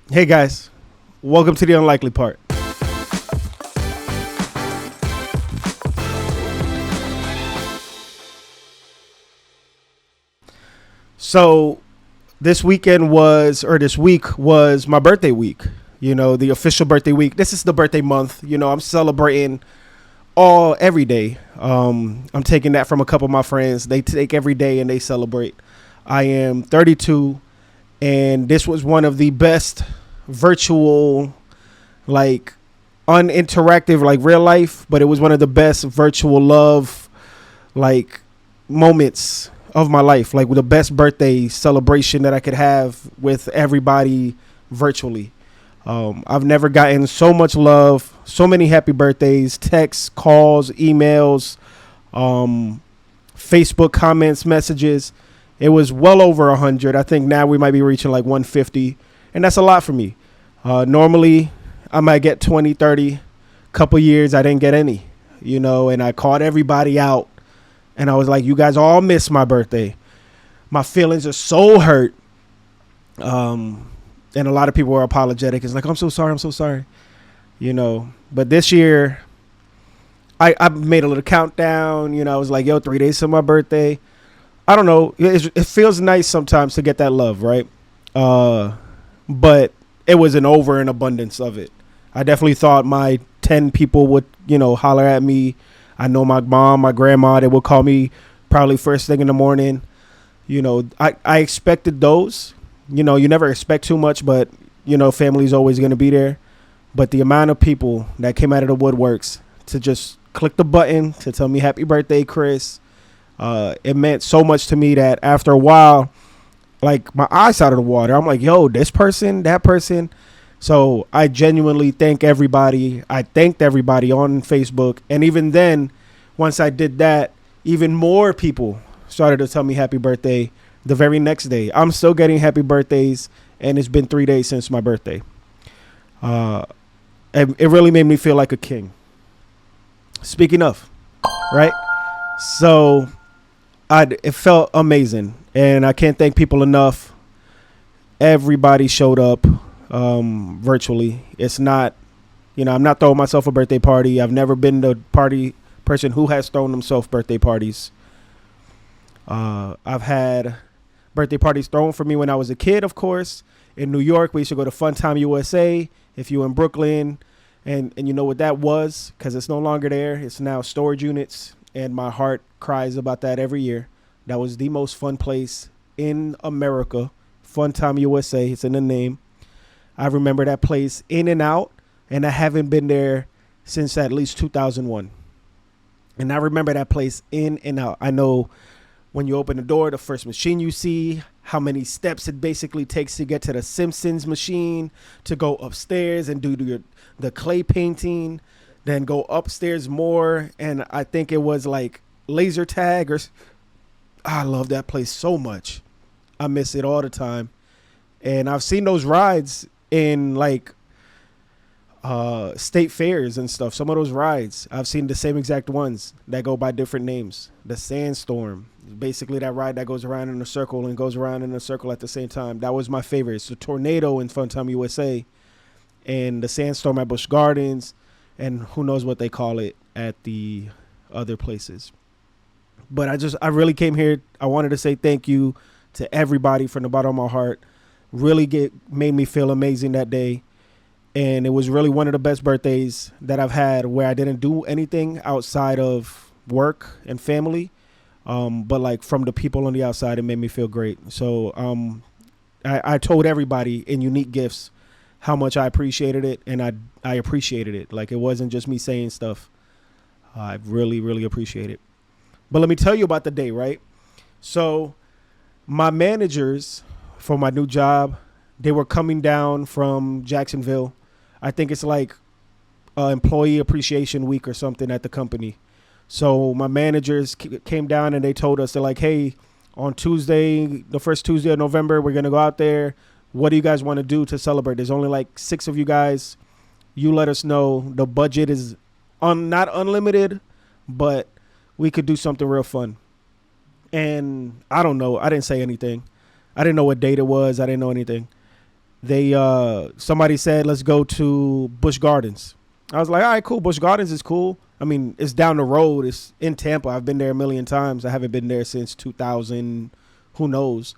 Hey guys, welcome to the unlikely part. So this week was my birthday week. The official birthday week. This is the birthday month. I'm celebrating every day. I'm taking that from a couple of my friends. They take every day and they celebrate. I am 32, and this was one of the best virtual, like uninteractive, like real life, but it was one of the best virtual love, like moments of my life, like with the best birthday celebration that I could have with everybody virtually. I've never gotten so much love, so many happy birthdays, texts, calls, emails, um, Facebook comments, messages. It was well over 100. I think now we might be reaching like 150, and that's a lot for me. Normally, I might get 20, 30. Couple years, I didn't get any, and I called everybody out, and I was like, you guys all missed my birthday. My feelings are so hurt. And a lot of people were apologetic. It's like, I'm so sorry. I'm so sorry. But this year, I made a little countdown. I was like, yo, 3 days to my birthday. I don't know. It feels nice sometimes to get that love, right? But it was an over and abundance of it. I definitely thought my 10 people would, holler at me. I know my mom, my grandma, they would call me probably first thing in the morning. I expected those. You never expect too much, but, family's always going to be there. But the amount of people that came out of the woodworks to just click the button to tell me happy birthday, Chris, it meant so much to me that after a while, like my eyes out of the water. I'm like, yo, this person, that person. So I genuinely thank everybody. I thanked everybody on Facebook. And even then, once I did that, even more people started to tell me happy birthday the very next day. I'm still getting happy birthdays, and it's been 3 days since my birthday. Uh, it really made me feel like a king. Speaking of, right? So it felt amazing, and I can't thank people enough. Everybody showed up virtually. It's not, I'm not throwing myself a birthday party. I've never been the party person who has thrown themselves birthday parties. I've had birthday parties thrown for me when I was a kid, of course. In New York, we used to go to Fun Time USA. If you in Brooklyn, and you know what that was, because it's no longer there. It's now storage units, and my heart cries about that every year. That was the most fun place in America. Fun Time USA, it's in the name. I remember that place in and out, and I haven't been there since at least 2001. And I remember that place in and out. I know when you open the door, the first machine you see, how many steps it basically takes to get to the Simpsons machine, to go upstairs and do the clay painting, then go upstairs more. And I think it was like laser tag I love that place so much. I miss it all the time. And I've seen those rides in like state fairs and stuff. Some of those rides, I've seen the same exact ones that go by different names. The Sandstorm, basically that ride that goes around in a circle and goes around in a circle at the same time. That was my favorite. It's the Tornado in Funtime USA, and the Sandstorm at Busch Gardens, and who knows what they call it at the other places. But I really came here. I wanted to say thank you to everybody from the bottom of my heart. Really made me feel amazing that day. And it was really one of the best birthdays that I've had, where I didn't do anything outside of work and family. But like from the people on the outside, it made me feel great. So I told everybody in Unique Gifts how much I appreciated it, and I appreciated it. Like, it wasn't just me saying stuff. I really, really appreciate it. But let me tell you about the day, right? So my managers for my new job, they were coming down from Jacksonville. I think it's like employee appreciation week or something at the company. So my managers came down and they told us, they're like, hey, on Tuesday, the first Tuesday of November, we're going to go out there. What do you guys want to do to celebrate? There's only like 6 of you guys. You let us know. The budget is not unlimited, but we could do something real fun. And I don't know. I didn't say anything. I didn't know what date it was. I didn't know anything. They somebody said let's go to Busch Gardens. I was like, all right, cool. Busch Gardens is cool. I mean, it's down the road. It's in Tampa. I've been there a million times. I haven't been there since 2000. Who knows?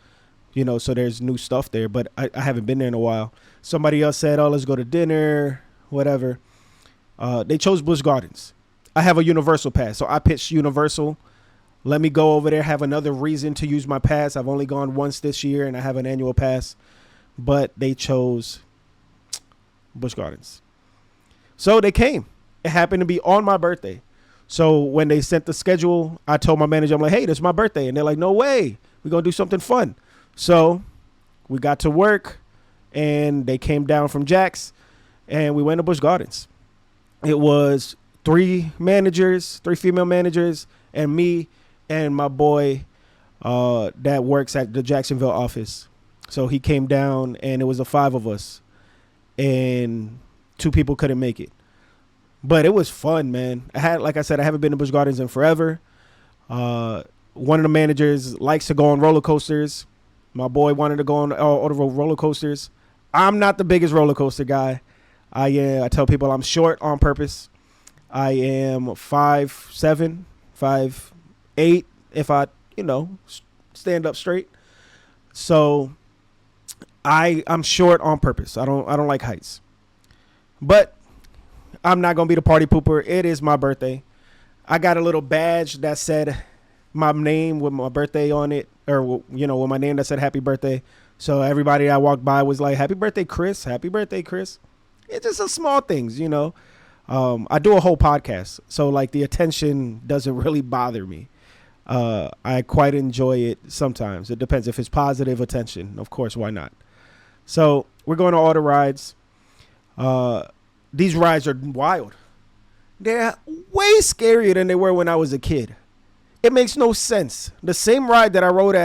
So there's new stuff there, but I haven't been there in a while. Somebody else said, oh, let's go to dinner, whatever. They chose Busch Gardens. I have a Universal pass, so I pitched Universal. Let me go over there, have another reason to use my pass. I've only gone once this year, and I have an annual pass. But they chose Busch Gardens. So they came. It happened to be on my birthday. So when they sent the schedule, I told my manager, I'm like, hey, this is my birthday. And they're like, no way. We're going to do something fun. So we got to work, and they came down from Jack's, and we went to Busch Gardens. It was 3 female managers, and me and my boy that works at the Jacksonville office. So he came down, and it was the 5 of us, and 2 people couldn't make it. But it was fun, man. Like I said, I haven't been to Busch Gardens in forever. One of the managers likes to go on roller coasters. My boy wanted to go on all the roller coasters. I'm not the biggest roller coaster guy. I tell people I'm short on purpose. I am 5'7", 5'8", if I, stand up straight. So I'm short on purpose. I don't like heights. But I'm not gonna be the party pooper. It is my birthday. I got a little badge that said my name with my birthday on it, or with my name that said happy birthday. So everybody I walked by was like, happy birthday, Chris. Happy birthday, Chris. It's just a small things, I do a whole podcast, so like the attention doesn't really bother me. I quite enjoy it sometimes. It depends if it's positive attention. Of course, why not? So we're going to all the rides. These rides are wild. They're way scarier than they were when I was a kid. It makes no sense. The same ride that I rode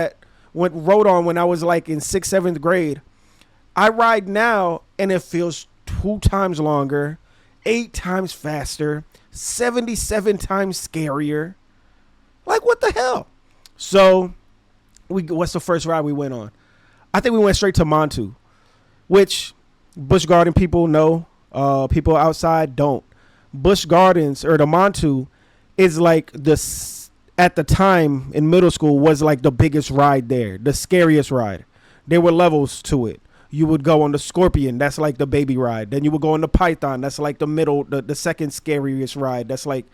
on when I was like in 6th, 7th grade, I ride now and it feels 2 times longer, 8 times faster, 77 times scarier. Like, what the hell? So what's the first ride we went on? I think we went straight to Montu, which Busch Garden people know. People outside don't. Busch Gardens, or the Montu, is like at the time in middle school was like the biggest ride there, the scariest ride. There were levels to it. You would go on the Scorpion, that's like the baby ride. Then you would go on the Python, that's like the second scariest ride. That's like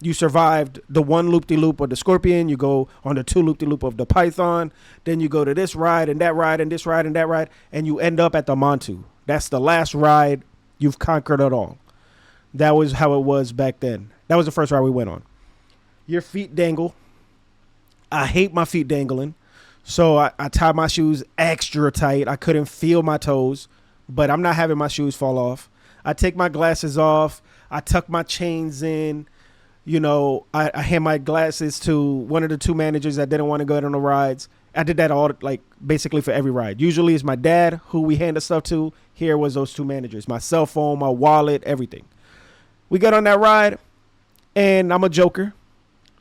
you survived the 1 loop-de-loop of the Scorpion, you go on the 2 loop-de-loop of the Python, then you go to this ride and that ride and this ride and that ride, and you end up at the Montu. That's the last ride. You've conquered it all. That was how it was back then. That was the first ride we went on. Your feet dangle. I hate my feet dangling. So I tied my shoes extra tight. I couldn't feel my toes, but I'm not having my shoes fall off. I take my glasses off. I tuck my chains in. I hand my glasses to one of the 2 managers that didn't want to go on the rides. I did that all, like, basically for every ride. Usually it's my dad who we hand the stuff to. Here was those 2 managers. My cell phone, my wallet, everything. We got on that ride, and I'm a joker.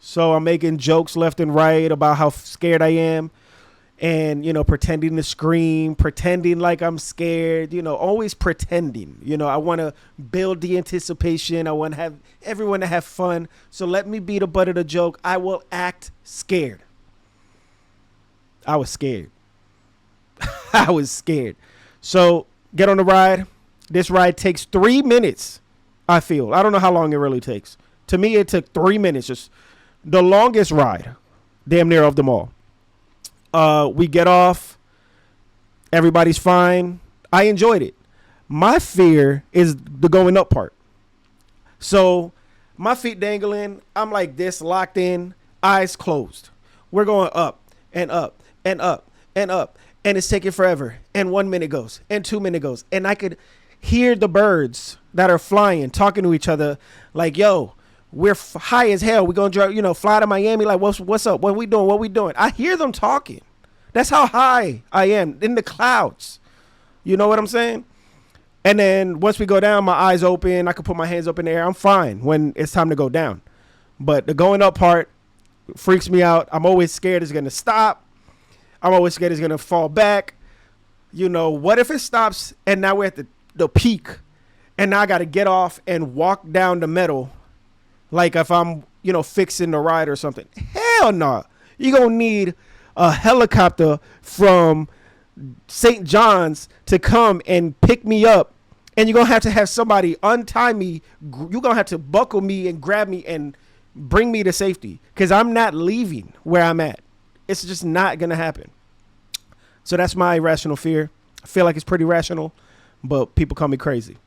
So I'm making jokes left and right about how scared I am. And, pretending to scream, pretending like I'm scared, always pretending. I want to build the anticipation. I want to have everyone to have fun. So let me be the butt of the joke. I will act scared. I was scared. I was scared. So get on the ride. This ride takes 3 minutes, I feel. I don't know how long it really takes. To me, it took 3 minutes. Just the longest ride, damn near of them all. We get off. Everybody's fine. I enjoyed it. My fear is the going up part. So my feet dangling. I'm like this, locked in, eyes closed. We're going up and up and up and up. And it's taking forever. And 1 minute goes. And 2 minutes goes. And I could hear the birds that are flying, talking to each other like, yo, we're high as hell. We're going to fly to Miami. Like, what's up? What we doing? What we doing? I hear them talking. That's how high I am, in the clouds. You know what I'm saying? And then once we go down, my eyes open. I can put my hands up in the air. I'm fine when it's time to go down. But the going up part freaks me out. I'm always scared it's going to stop. I'm always scared it's going to fall back. What if it stops and now we're at the peak and now I got to get off and walk down the metal like if I'm, fixing the ride or something? Hell no. You're going to need a helicopter from St. John's to come and pick me up. And you're going to have somebody untie me. You're going to have to buckle me and grab me and bring me to safety because I'm not leaving where I'm at. It's just not going to happen. So that's my irrational fear. I feel like it's pretty rational, but people call me crazy.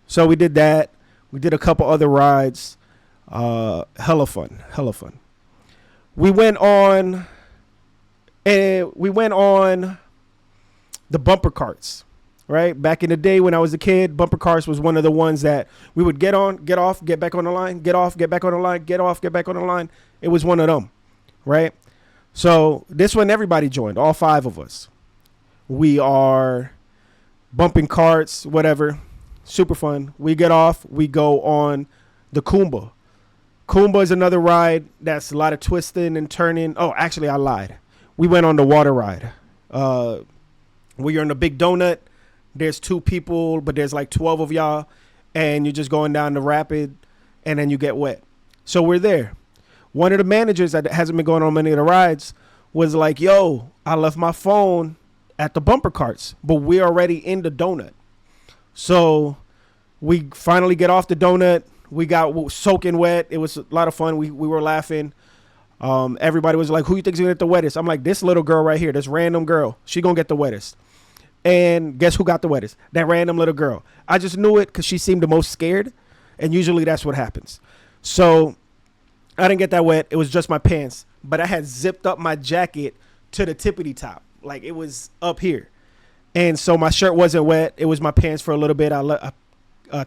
So we did that. We did a couple other rides. Hella fun. We went on the bumper carts, right? Back in the day when I was a kid, bumper carts was one of the ones that we would get on, get off, get back on the line, get off, get back on the line, get off, get back on the line. It was one of them, right? So this one, everybody joined, all 5 of us. We are bumping carts, whatever. Super fun. We get off. We go on the Kumba. Kumba is another ride that's a lot of twisting and turning. Oh, actually, I lied. We went on the water ride. Where you're in the big donut. There's 2 people, but there's like 12 of y'all. And you're just going down the rapid, and then you get wet. So we're there. One of the managers that hasn't been going on many of the rides was like, yo, I left my phone at the bumper carts, but we're already in the donut. So we finally get off the donut. We got soaking wet. It was a lot of fun. We were laughing. Everybody was like, who you think's going to get the wettest? I'm like, this little girl right here, this random girl. She going to get the wettest. And guess who got the wettest? That random little girl. I just knew it because she seemed the most scared. And usually that's what happens. So I didn't get that wet. It was just my pants. But I had zipped up my jacket to the tippity top. Like it was up here. And so my shirt wasn't wet. It was my pants for a little bit. I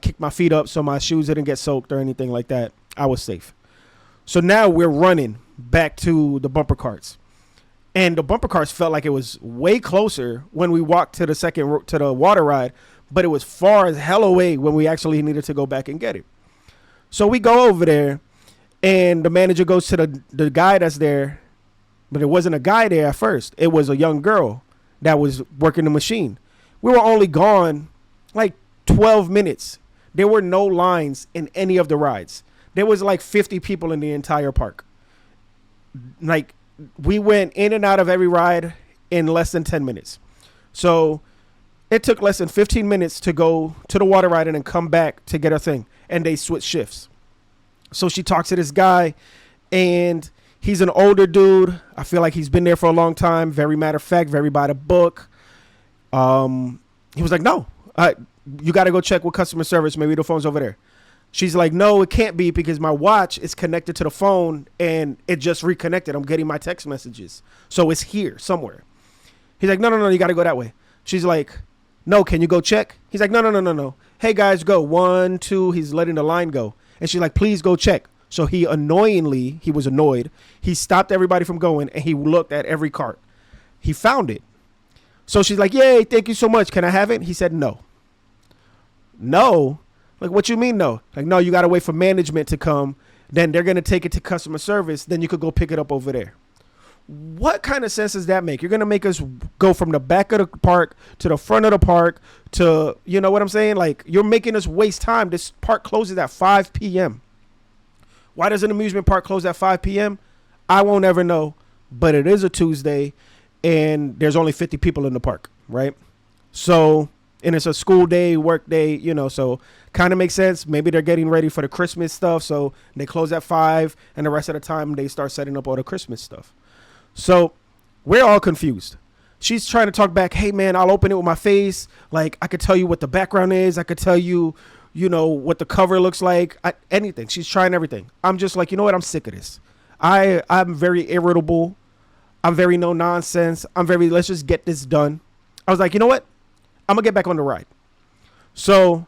kicked my feet up so my shoes didn't get soaked or anything like that. I was safe. So now we're running back to the bumper carts. And the bumper carts felt like it was way closer when we walked to the water ride. But it was far as hell away when we actually needed to go back and get it. So we go over there. And the manager goes to the guy that's there. But it wasn't a guy there at first. It was a young girl that was working the machine. We were only gone like 12 minutes. There were no lines in any of the rides. There was like 50 people in the entire park. Like we went in and out of every ride in less than 10 minutes. So it took less than 15 minutes to go to the water ride and then come back to get her thing. And they switched shifts. So she talks to this guy and he's an older dude. I feel like he's been there for a long time. Very matter of fact, very by the book. He was like, no, you got to go check with customer service. Maybe the phone's over there. She's like, no, it can't be because my watch is connected to the phone and it just reconnected. I'm getting my text messages. So it's here somewhere. He's like, no, you got to go that way. She's like, no, can you go check? He's like, no. Hey, guys, go. 1, 2. He's letting the line go. And she's like, please go check. So he was annoyed. He stopped everybody from going and he looked at every cart. He found it. So she's like, yay, thank you so much. Can I have it? He said, no. No? Like, what you mean no? Like, no, you got to wait for management to come. Then they're going to take it to customer service. Then you could go pick it up over there. What kind of sense does that make? You're going to make us go from the back of the park to the front of the park to, you know what I'm saying? Like, you're making us waste time. This park closes at 5 p.m. Why does an amusement park close at 5 p.m.? I won't ever know, but it is a Tuesday and there's only 50 people in the park, right? So, and it's a school day, work day, so kind of makes sense. Maybe they're getting ready for the Christmas stuff. So they close at 5 and the rest of the time they start setting up all the Christmas stuff. So we're all confused. She's trying to talk back. Hey, man, I'll open it with my face. Like, I could tell you what the background is. I could tell you, what the cover looks like. Anything. She's trying everything. I'm just like, you know what? I'm sick of this. I'm very irritable. I'm very no nonsense. Let's just get this done. I was like, you know what? I'm going to get back on the ride. So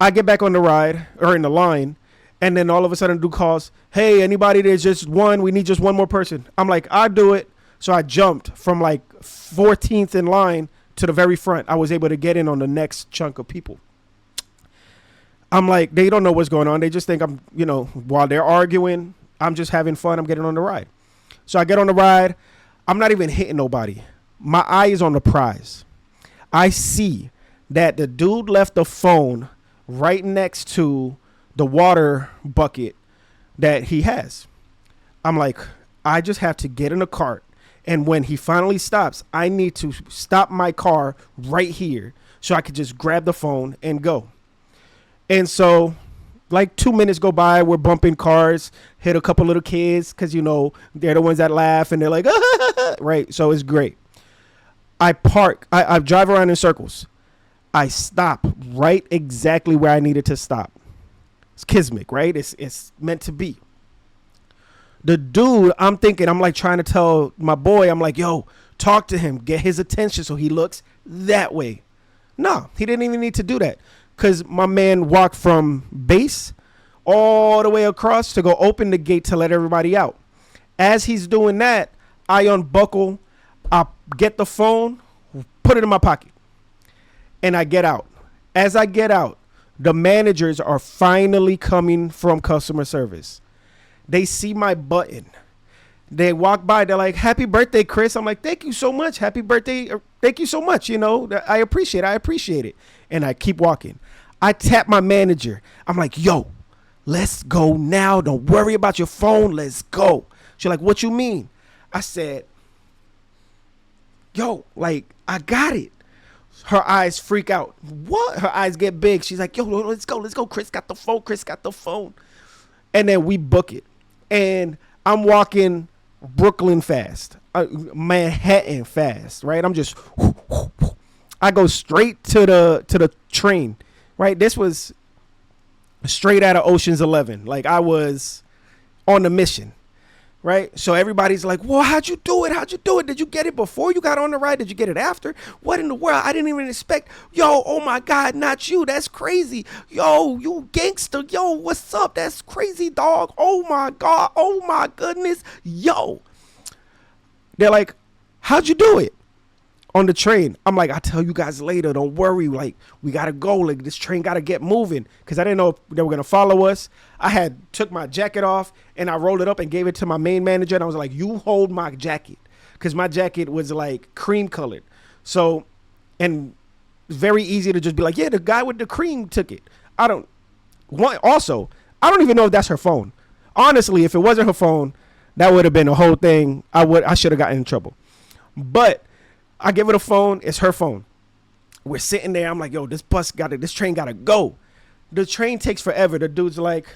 I get back on the ride or in the line. And then all of a sudden dude calls, hey, anybody, there's just one. We need just one more person. I'm like, I'll do it. So I jumped from like 14th in line to the very front. I was able to get in on the next chunk of people. I'm like, they don't know what's going on. They just think I'm, while they're arguing, I'm just having fun. I'm getting on the ride. So I get on the ride. I'm not even hitting nobody. My eye is on the prize. I see that the dude left the phone right next to the water bucket that he has. I'm like, I just have to get in a cart. And when he finally stops, I need to stop my car right here so I could just grab the phone and go. And so like 2 minutes go by, we're bumping cars, hit a couple little kids because, you know, they're the ones that laugh and they're like, right? So it's great. I park. I drive around in circles. I stop right exactly where I needed to stop. It's Kissimmee, right? It's meant to be. The dude, I'm like trying to tell my boy, I'm like, yo, talk to him, get his attention so he looks that way. No, he didn't even need to do that because my man walked from base all the way across to go open the gate to let everybody out. As he's doing that, I unbuckle, I get the phone, put it in my pocket, and I get out. As I get out, the managers are finally coming from customer service. They see my button. They walk by. They're like, happy birthday, Chris. I'm like, thank you so much. Happy birthday. Thank you so much. You know, I appreciate it. And I keep walking. I tap my manager. I'm like, yo, let's go now. Don't worry about your phone. Let's go. She's like, what you mean? I said, yo, like, I got it. Her eyes freak out. What? Her eyes get big. She's like, yo, let's go. Chris got the phone. And then we book it. And I'm walking Brooklyn fast, Manhattan fast, right? I'm just, I go straight to the train, right? This was straight out of Ocean's 11. Like I was on a mission, right? So everybody's like, well, how'd you do it? Did you get it before you got on the ride? Did you get it after? What in the world? I didn't even expect. Yo, oh my God, not you. That's crazy. Yo, you gangster. Yo, what's up? That's crazy, dog. Oh my God. Oh my goodness. Yo. They're like, how'd you do it? On the train. I'm like, I'll tell you guys later. Don't worry. Like, we got to go. Like, this train got to get moving. Because I didn't know if they were going to follow us. I had took my jacket off and I rolled it up and gave it to my main manager. And I was like, you hold my jacket. Because my jacket was like cream colored. So, and very easy to just be like, yeah, the guy with the cream took it. I don't even know if that's her phone. Honestly, if it wasn't her phone, that would have been a whole thing. I should have gotten in trouble. But I give her the phone. It's her phone. We're sitting there. I'm like, yo, this train got to go. The train takes forever. The dude's like,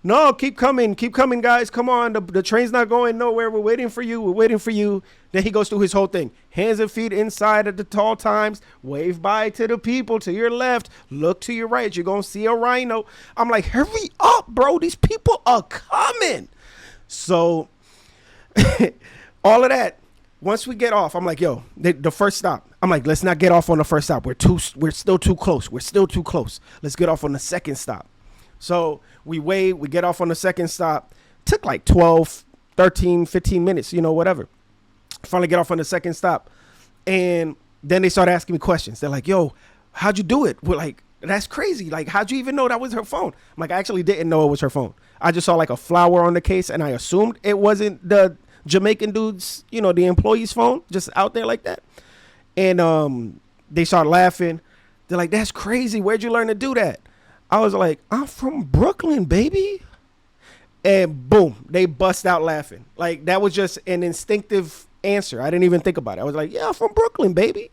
no, keep coming, guys. Come on. The train's not going nowhere. We're waiting for you. Then he goes through his whole thing. Hands and feet inside at the tall times. Wave bye to the people to your left. Look to your right. You're going to see a rhino. I'm like, hurry up, bro. These people are coming. So all of that. Once we get off, I'm like, yo, the first stop. I'm like, let's not get off on the first stop. We're still too close. Let's get off on the second stop. So we wait, we get off on the second stop. Took like 12, 13, 15 minutes, you know, whatever. Finally get off on the second stop. And then they start asking me questions. They're like, yo, how'd you do it? We're like, that's crazy. Like, how'd you even know that was her phone? I'm like, I actually didn't know it was her phone. I just saw like a flower on the case and I assumed it wasn't the Jamaican dude's, you know, the employee's phone just out there like that. And they start laughing. They're like, that's crazy. Where'd you learn to do that? I was like, I'm from Brooklyn, baby. And boom, they bust out laughing. Like that was just an instinctive answer. I didn't even think about it. I was like, yeah, I'm from Brooklyn, baby.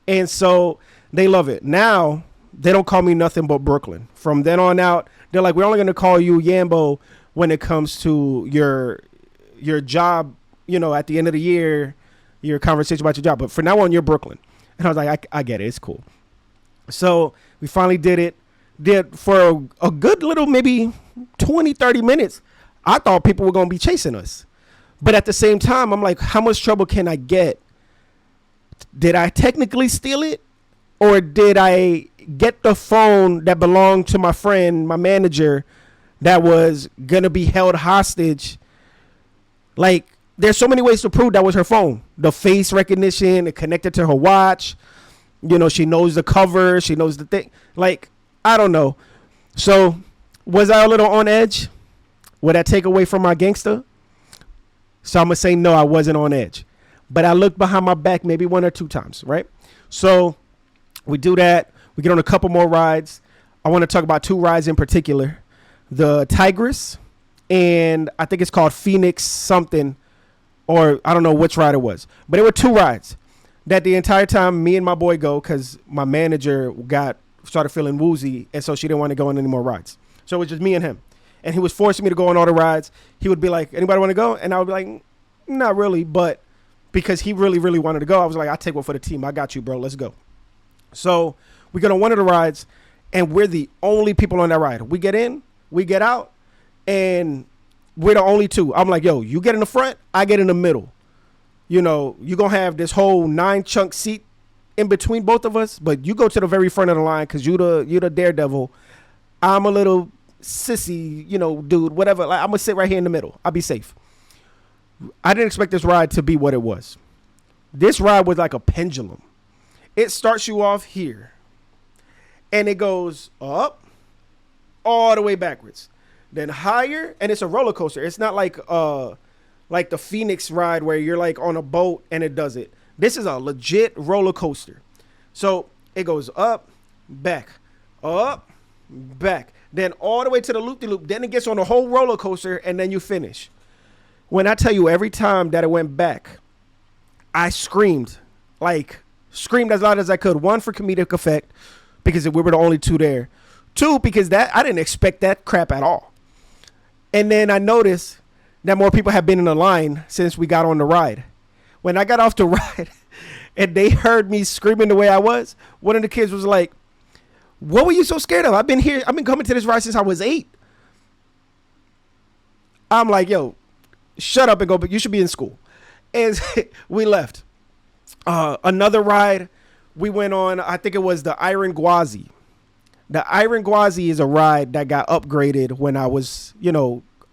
And so they love it. Now they don't call me nothing but Brooklyn. From then on out, they're like, we're only going to call you Yambo when it comes to your job, you know, at the end of the year, your conversation about your job. But for now on, you're Brooklyn. And I was like, I get it. It's cool. So we finally did it. Did for a good little, maybe 20, 30 minutes. I thought people were going to be chasing us. But at the same time, I'm like, how much trouble can I get? Did I technically steal it? Or did I get the phone that belonged to my friend, my manager, that was going to be held hostage? Like, there's so many ways to prove that was her phone. The face recognition, it connected to her watch. You know, she knows the cover. She knows the thing. Like, I don't know. So, was I a little on edge? Would that take away from my gangster? So, I'm going to say no, I wasn't on edge. But I looked behind my back maybe one or two times, right? So, We do that. We get on a couple more rides. I want to talk about 2 rides in particular. The Tigress, and I think it's called Phoenix something, or I don't know which ride it was. But there were 2 rides that the entire time me and my boy go, because my manager started feeling woozy, and so she didn't want to go on any more rides. So it was just me and him. And he was forcing me to go on all the rides. He would be like, anybody want to go? And I would be like, not really. But because he really, really wanted to go, I was like, I'll take one for the team. I got you, bro. Let's go. So we get on one of the rides, and we're the only people on that ride. We get in, we get out, and we're the only 2. I'm like, yo, you get in the front, I get in the middle. You know, you're going to have this whole 9-chunk seat in between both of us, but you go to the very front of the line because you the daredevil. I'm a little sissy, dude, whatever. Like, I'm going to sit right here in the middle. I'll be safe. I didn't expect this ride to be what it was. This ride was like a pendulum. It starts you off here, and it goes up all the way backwards, then higher, and it's a roller coaster. It's not like the Phoenix ride where you're like on a boat and it does it. This is a legit roller coaster. So it goes up, back, then all the way to the loop-de-loop. Then it gets on the whole roller coaster, and then you finish. When I tell you, every time that it went back, I screamed as loud as I could. 1, for comedic effect, because we were the only 2 there. 2, because I didn't expect that crap at all. And then I noticed that more people have been in the line since we got on the ride. When I got off the ride and they heard me screaming the way I was, one of the kids was like, what were you so scared of? I've been coming to this ride since I was 8. I'm like, yo, shut up and go, but you should be in school. And we left. Another ride we went on, I think it was the Iron Gwazi. The Iron Gwazi is a ride that got upgraded when I was,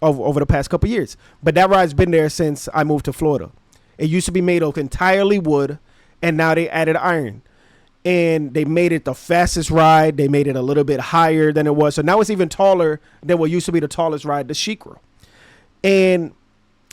over the past couple years. But that ride's been there since I moved to Florida. It used to be made of entirely wood, and now they added iron. And they made it the fastest ride. They made it a little bit higher than it was. So now it's even taller than what used to be the tallest ride, the Sheikra. And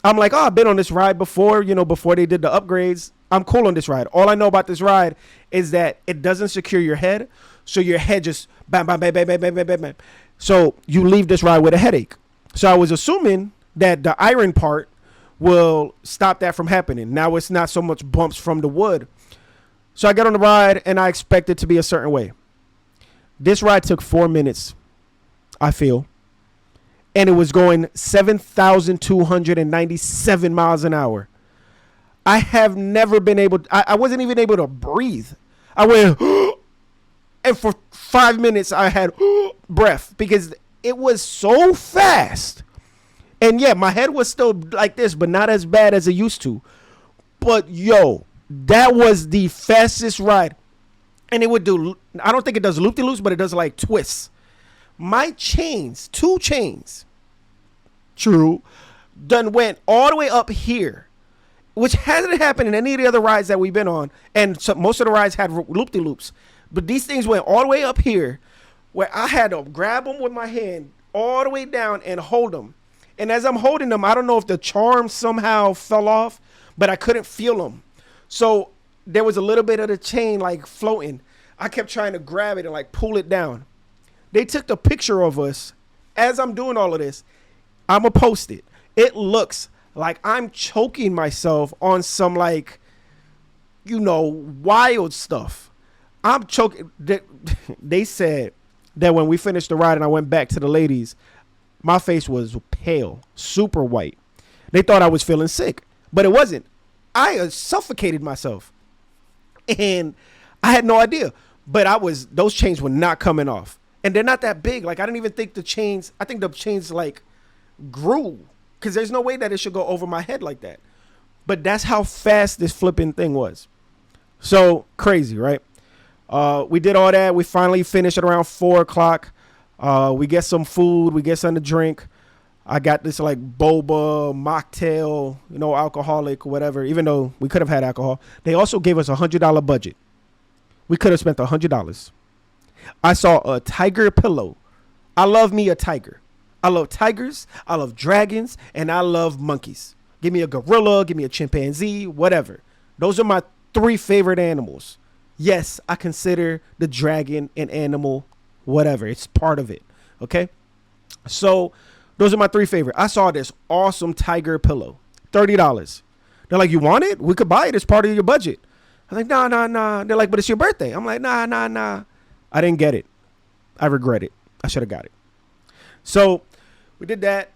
I'm like, I've been on this ride before, before they did the upgrades. I'm cool on this ride. All I know about this ride is that it doesn't secure your head. So your head just bam, bam, bam, bam, bam, bam, bam, bam, bam. So you leave this ride with a headache. So I was assuming that the iron part will stop that from happening. Now it's not so much bumps from the wood. So I get on the ride, and I expect it to be a certain way. This ride took 4 minutes, I feel. And it was going 7,297 miles an hour. I have never been able, I wasn't even able to breathe. I went, and for 5 minutes I had breath because it was so fast. And yeah, my head was still like this, but not as bad as it used to. But yo, that was the fastest ride. And it would do, I don't think it does loop-de-loops, but it does like twists. My chains, 2 chains, true, done went all the way up here, which hasn't happened in any of the other rides that we've been on. And so most of the rides had loop-de-loops. But these things went all the way up here where I had to grab them with my hand all the way down and hold them. And as I'm holding them, I don't know if the charm somehow fell off, but I couldn't feel them. So there was a little bit of the chain like floating. I kept trying to grab it and like pull it down. They took the picture of us as I'm doing all of this. I'm going to post it. It looks like I'm choking myself on some like, wild stuff. I'm choking. They said that when we finished the ride and I went back to the ladies, my face was pale, super white. They thought I was feeling sick, but it wasn't. I suffocated myself and I had no idea, but those chains were not coming off, and they're not that big. Like I didn't even think the chains like grew, because there's no way that it should go over my head like that. But that's how fast this flipping thing was. So crazy, right? We did all that. We finally finished at around 4:00. We get some food. We get something to drink. I got this like boba, mocktail, alcoholic, whatever, even though we could have had alcohol. They also gave us $100 budget. We could have spent $100. I saw a tiger pillow. I love me a tiger. I love tigers. I love dragons. And I love monkeys. Give me a gorilla. Give me a chimpanzee, whatever. Those are my 3 favorite animals. yes, I consider the dragon an animal, whatever. It's part of it. Okay. So those are my three favorite. I saw this awesome tiger pillow, $30. They're like, you want it? We could buy it. It's part of your budget. I'm like, nah, nah, nah. They're like, but it's your birthday. I'm like, nah, nah, nah. I didn't get it. I regret it. I should have got it. So we did that.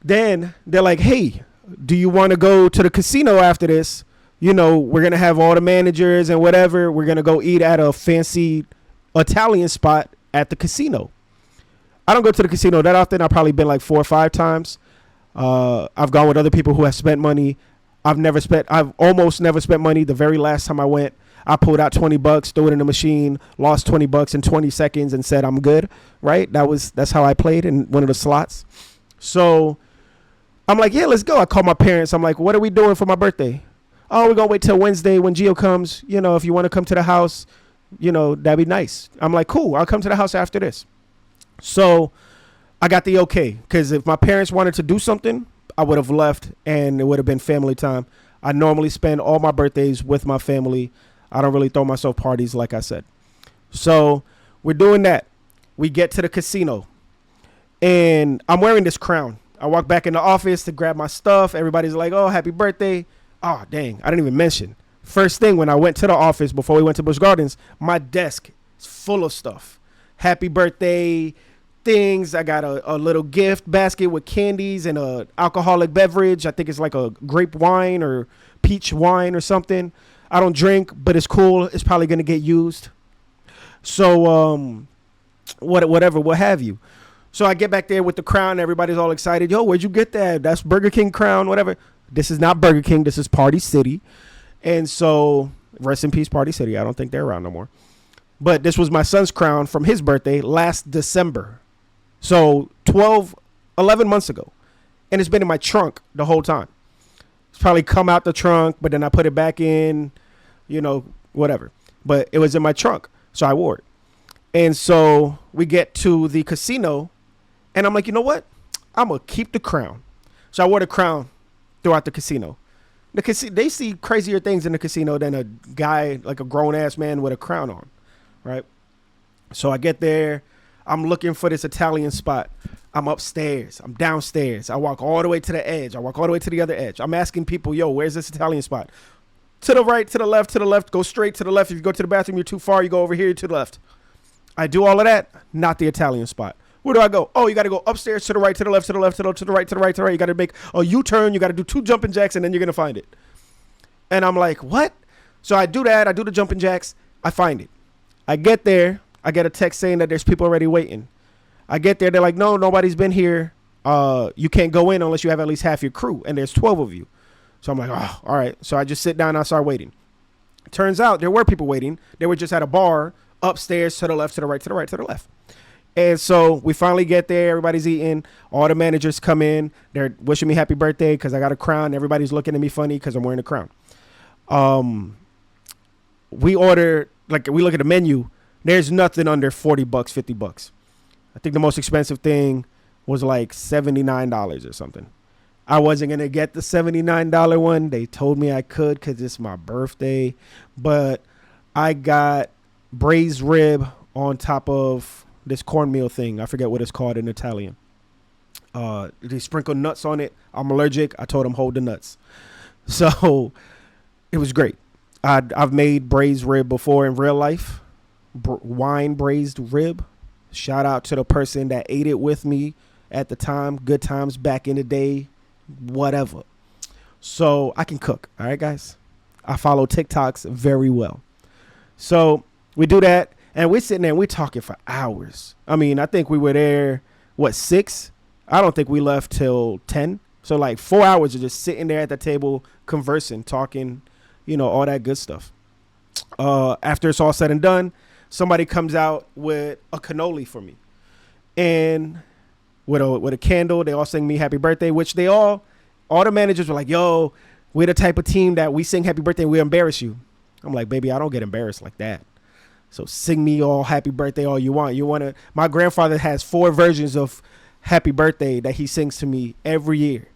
Then they're like, hey, do you want to go to the casino after this? You know, we're going to have all the managers and whatever. We're going to go eat at a fancy Italian spot at the casino. I don't go to the casino that often. I've probably been like 4 or 5 times. I've gone with other people who have spent money. I've almost never spent money. The very last time I went, I pulled out $20, threw it in the machine, lost $20 in 20 seconds and said, I'm good. Right. That's how I played in one of the slots. So I'm like, yeah, let's go. I called my parents. I'm like, what are we doing for my birthday? Oh, we're going to wait till Wednesday when Gio comes. You know, if you want to come to the house, you know, that'd be nice. I'm like, cool. I'll come to the house after this. So I got the okay, because if my parents wanted to do something, I would have left and it would have been family time. I normally spend all my birthdays with my family. I don't really throw myself parties, like I said. So we're doing that. We get to the casino and I'm wearing this crown. I walk back in the office to grab my stuff. Everybody's like, oh, happy birthday. Oh, dang. I didn't even mention. First thing when I went to the office before we went to Busch Gardens, my desk is full of stuff. Happy birthday things. I got a little gift basket with candies and a alcoholic beverage. I think it's like a grape wine or peach wine or something. I don't drink, but it's cool. It's probably going to get used. So, whatever, what have you. So I get back there with the crown. Everybody's all excited. Yo, where'd you get that? That's Burger King crown, whatever. This is not Burger King. This is Party City. And so rest in peace, Party City. I don't think they're around no more. But this was my son's crown from his birthday last December. So 11 months ago. And it's been in my trunk the whole time. It's probably come out the trunk, but then I put it back in, you know, whatever. But it was in my trunk. So I wore it. And so we get to the casino and I'm like, you know what? I'm going to keep the crown. So I wore the crown throughout the casino. They see crazier things in the casino than a guy, like a grown ass man with a crown on. Right. So I get there. I'm looking for this Italian spot. I'm upstairs. I'm downstairs. I walk all the way to the edge. I walk all the way to the other edge. I'm asking people, yo, where's this Italian spot? To the right, to the left, go straight to the left. If you go to the bathroom, you're too far. You go over here to the left. I do all of that. Not the Italian spot. Where do I go? Oh, you got to go upstairs, to the right, to the left, to the left, to the right, to the right, to the right. You got to make a U-turn. You got to do 2 jumping jacks, and then you're going to find it. And I'm like, what? So I do that. I do the jumping jacks. I find it. I get there. I get a text saying that there's people already waiting. I get there. They're like, no, nobody's been here. You can't go in unless you have at least half your crew. And there's 12 of you. So I'm like, oh, all right. So I just sit down and I start waiting. Turns out there were people waiting. They were just at a bar upstairs, to the left, to the right, to the right, to the left. And so we finally get there. Everybody's eating. All the managers come in. They're wishing me happy birthday because I got a crown. Everybody's looking at me funny because I'm wearing a crown. We order, like, we look at the menu. There's nothing under $40, $50. I think the most expensive thing was like $79 or something. I wasn't going to get the $79 one. They told me I could because it's my birthday. But I got braised rib on top of this cornmeal thing. I forget what it's called in Italian. They sprinkle nuts on it. I'm allergic. I told them hold the nuts. So it was great. I've made braised rib before in real life. Wine braised rib. Shout out to the person that ate it with me at the time. Good times back in the day. Whatever. So I can cook. All right, guys. I follow TikToks very well. So we do that. And we're sitting there and we're talking for hours. I mean, I think we were there, 6? I don't think we left till 10. So like 4 hours of just sitting there at the table, conversing, talking, you know, all that good stuff. After it's all said and done, somebody comes out with a cannoli for me. And with a candle, they all sing me happy birthday, which all the managers were like, yo, we're the type of team that we sing happy birthday, we embarrass you. I'm like, baby, I don't get embarrassed like that. So sing me all happy birthday all you want. My grandfather has 4 versions of happy birthday that he sings to me every year.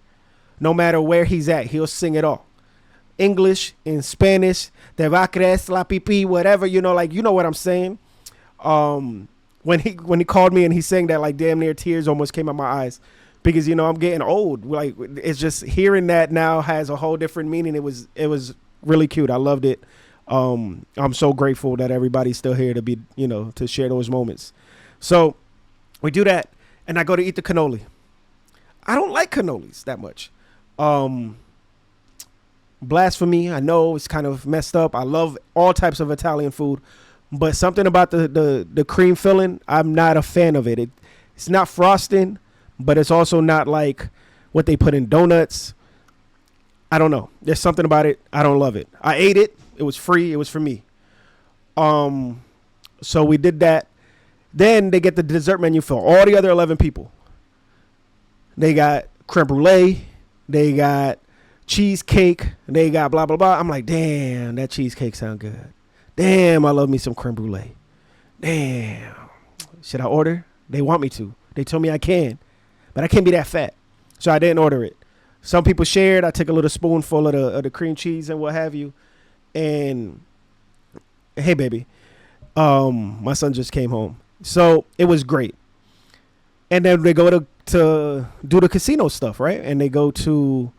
No matter where he's at, he'll sing it all. English, in Spanish, te va a crees la pipí, whatever, like, you know what I'm saying. When he called me and he sang that, like, damn near tears almost came out my eyes, because I'm getting old. Like, it's just hearing that now has a whole different meaning. It was really cute. I loved it. I'm so grateful that everybody's still here to be, to share those moments. So we do that, and I go to eat the cannoli. I don't like cannolis that much. Blasphemy. I know it's kind of messed up. I love all types of Italian food, but something about the cream filling, I'm not a fan of it. It's not frosting, but it's also not like what they put in donuts. I don't know. There's something about it. I don't love it. I ate it. It was free. It was for me. So we did that. Then they get the dessert menu for all the other 11 people. They got creme brulee. They got cheesecake. They got blah, blah, blah. I'm like, damn, that cheesecake sound good. Damn, I love me some creme brulee. Damn. Should I order? They want me to. They told me I can. But I can't be that fat. So I didn't order it. Some people shared. I took a little spoonful of the cream cheese and what have you. And, hey, baby. My son just came home. So it was great. And then they go to do the casino stuff, right? And they go to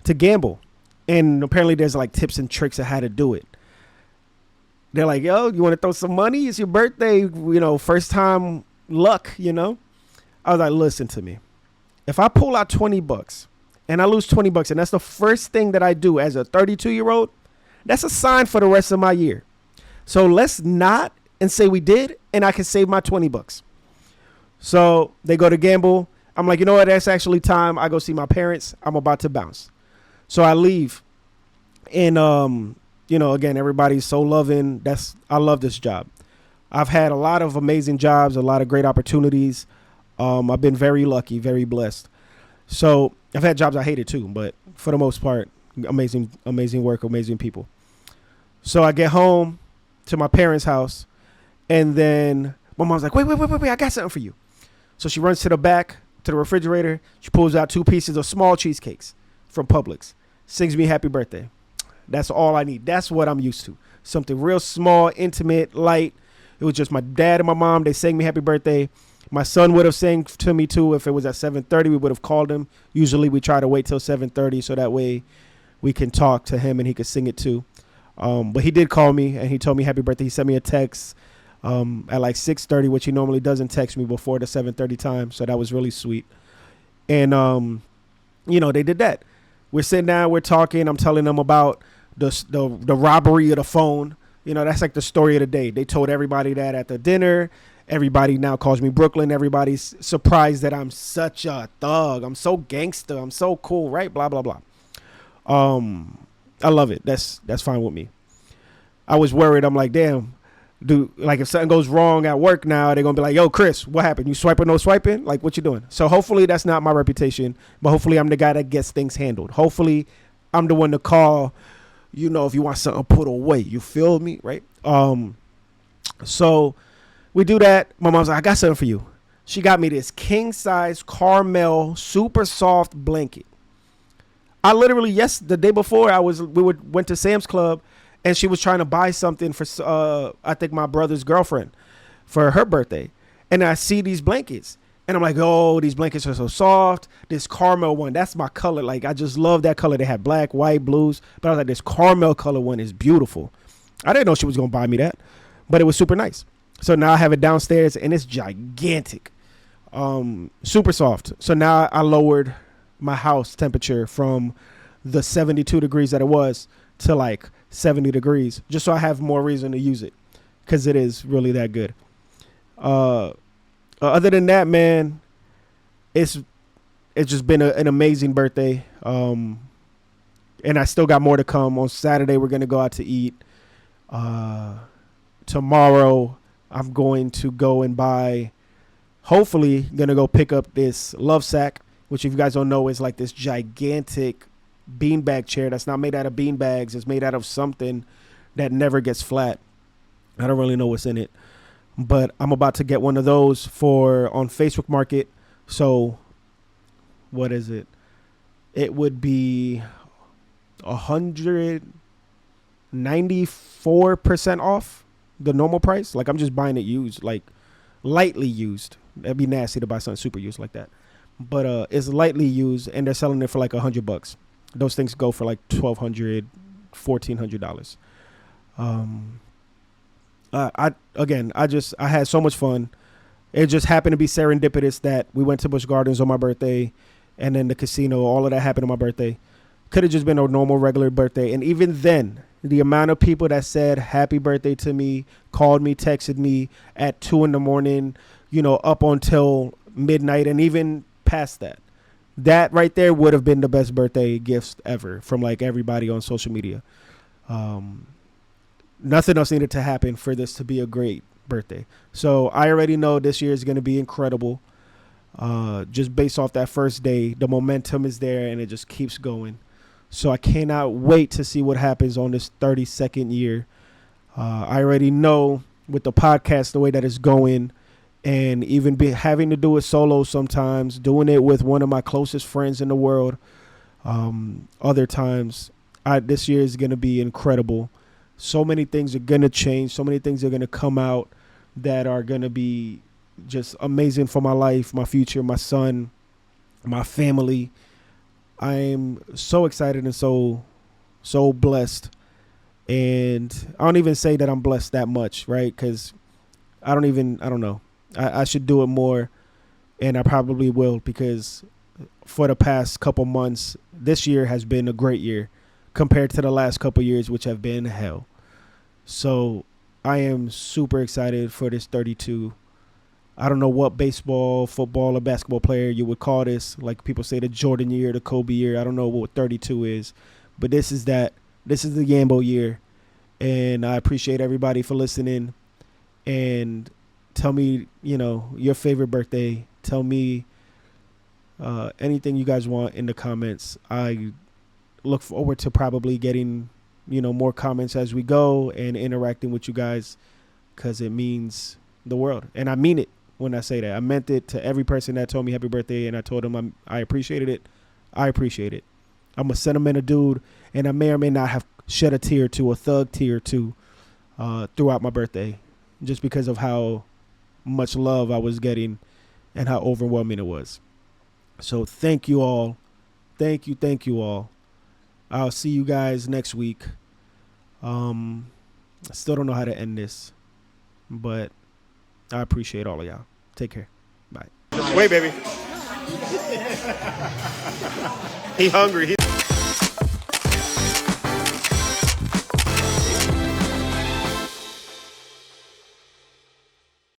gamble. And apparently there's like tips and tricks of how to do it. They're like, yo, you want to throw some money? It's your birthday, first time luck, I was like, listen to me. If I pull out $20 and I lose $20 and that's the first thing that I do as a 32-year-old, that's a sign for the rest of my year. So let's not and say we did, and I can save my $20. So they go to gamble. I'm like, you know what? That's actually time. I go see my parents. I'm about to bounce. So I leave. And, again, everybody's so loving. I love this job. I've had a lot of amazing jobs, a lot of great opportunities. I've been very lucky, very blessed. So I've had jobs I hated too, but for the most part, amazing work, amazing people. So I get home to my parents' house, and then my mom's like, wait, I got something for you. So she runs to the back, to the refrigerator. She pulls out 2 pieces of small cheesecakes from Publix, sings me happy birthday. That's all I need. That's what I'm used to. Something real small, intimate, light. It was just my dad and my mom. They sang me happy birthday. My son would have sang to me too. If it was at 7:30, we would have called him. Usually we try to wait till 7:30 so that way we can talk to him and he could sing it too. But he did call me and he told me happy birthday. He sent me a text at like 6:30, which he normally doesn't text me before the 7:30 time. So that was really sweet. And, they did that. We're sitting down, we're talking. I'm telling them about the robbery of the phone. That's like the story of the day. They told everybody that at the dinner. Everybody now calls me Brooklyn. Everybody's surprised that I'm such a thug. I'm so gangster. I'm so cool, right? Blah, blah, blah. I love it. That's fine with me. I was worried. I'm like, damn, dude, like if something goes wrong at work now, they're going to be like, yo, Chris, what happened? You swiping, no swiping? Like, what you doing? So hopefully that's not my reputation, but hopefully I'm the guy that gets things handled. Hopefully I'm the one to call, if you want something put away. You feel me? Right? So we do that. My mom's like, I got something for you. She got me this king size Carmel super soft blanket. I literally, the day before went to Sam's Club and she was trying to buy something for, I think my brother's girlfriend for her birthday. And I see these blankets and I'm like, oh, these blankets are so soft. This Carmel one, that's my color. Like, I just love that color. They have black, white, blues, but I was like, this Carmel color one is beautiful. I didn't know she was going to buy me that, but it was super nice. So now I have it downstairs and it's gigantic, super soft. So now I lowered my house temperature from the 72 degrees that it was to like 70 degrees, just so I have more reason to use it because it is really that good. Other than that, man, it's just been an amazing birthday. And I still got more to come. On Saturday, we're going to go out to eat. Tomorrow, I'm going to go and hopefully going to go pick up this love sack, which if you guys don't know is like this gigantic beanbag chair that's not made out of bean bags. It's made out of something that never gets flat. I don't really know what's in it, but I'm about to get one of those on Facebook Market. So what is it? It would be 194% off the normal price. Like, I'm just buying it used, like lightly used. That'd be nasty to buy something super used like that. But it's lightly used, and they're selling it for like $100. Those things go for like $1,200, $1,400. I had so much fun. It just happened to be serendipitous that we went to Busch Gardens on my birthday, and then the casino. All of that happened on my birthday. Could have just been a normal, regular birthday. And even then, the amount of people that said happy birthday to me, called me, texted me at 2 a.m, up until midnight, and even past that. That right there would have been the best birthday gifts ever from like everybody on social media. Nothing else needed to happen for this to be a great birthday. So I already know this year is going to be incredible. Just based off that first day, the momentum is there and it just keeps going. So I cannot wait to see what happens on this 32nd year. I already know with the podcast, the way that it's going, and even having to do it solo sometimes, doing it with one of my closest friends in the world. Other times, this year is going to be incredible. So many things are going to change. So many things are going to come out that are going to be just amazing for my life, my future, my son, my family. I am so excited and so blessed. And I don't even say that I'm blessed that much, right? Because I don't know. I should do it more, and I probably will, because for the past couple months, this year has been a great year compared to the last couple years, which have been hell. So I am super excited for this 32. I don't know what baseball, football, or basketball player you would call this. Like people say the Jordan year, the Kobe year. I don't know what 32 is, but this is the Yambo year, and I appreciate everybody for listening. And tell me, your favorite birthday. Tell me anything you guys want in the comments. I look forward to probably getting, more comments as we go and interacting with you guys, because it means the world. And I mean it when I say that. I meant it to every person that told me happy birthday, and I told them I appreciated it. I appreciate it. I'm a sentimental dude, and I may or may not have shed a tear to a thug tear to throughout my birthday, just because of how much love I was getting and how overwhelming it was. So thank you all. Thank you all. I'll see you guys next week. I still don't know how to end this, but I appreciate all of y'all. Take care. Bye. Wait, baby. He hungry.